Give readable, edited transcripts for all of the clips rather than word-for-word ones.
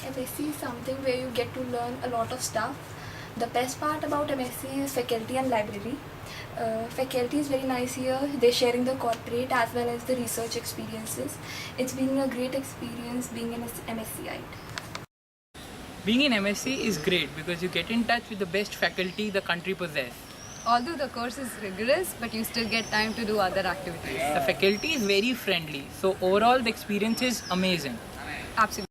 MSc is something where you get to learn a lot of stuff. The best part about MSc is faculty and library. Faculty is very nice here. They're sharing the corporate as well as the research experiences. It's been a great experience being an MScite. Being in MSc is great because you get in touch with the best faculty the country possesses. Although the course is rigorous, but you still get time to do other activities. The faculty is very friendly, so overall the experience is amazing. Absolutely.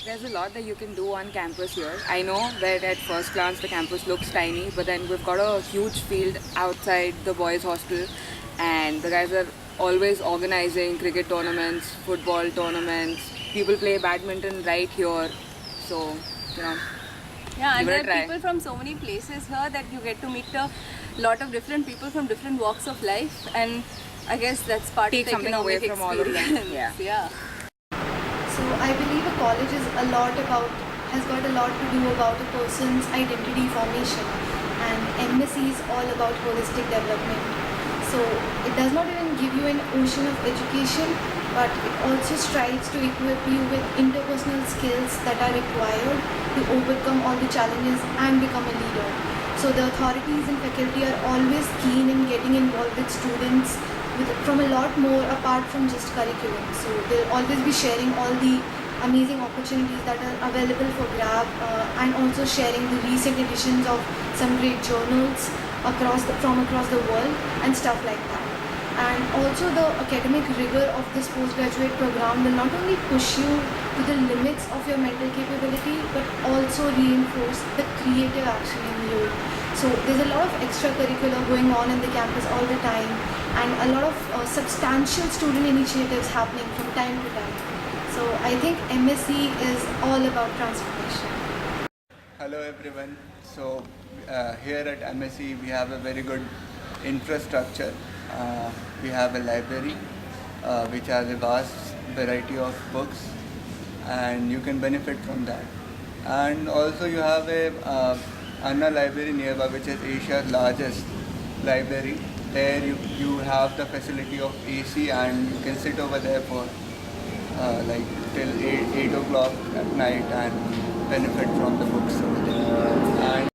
There's a lot that you can do on campus here. I know that at first glance the campus looks tiny, but then we've got a huge field outside the boys' hostel, and the guys are always organizing cricket tournaments, football tournaments. People play badminton right here, so Yeah, and give it a there are try. people from so many places here that you get to meet a lot of different people from different walks of life, and I guess that's part Take of the something away economic from all of them. experience. Yeah. So I believe a college has got a lot to do about a person's identity formation, and MSc is all about holistic development. So it does not even give you an ocean of education, but it also strives to equip you with interpersonal skills that are required to overcome all the challenges and become a leader. So the authorities and faculty are always keen in getting involved with students from a lot more apart from just curriculum. So they'll always be sharing all the amazing opportunities that are available for grab, and also sharing the recent editions of some great journals from across the world and stuff like that. And also the academic rigor of this postgraduate program will not only push you to the limits of your mental capability, but also reinforce the creative action in you. So there's a lot of extracurricular going on in the campus all the time, and a lot of substantial student initiatives happening from time to time. So I think MSc is all about transformation. Hello everyone. So here at MSc we have a very good infrastructure. We have a library which has a vast variety of books, and you can benefit from that. And also you have a Anna library nearby, which is Asia's largest library. There you have the facility of AC, and you can sit over there for like till 8 o'clock at night and benefit from the books over there. And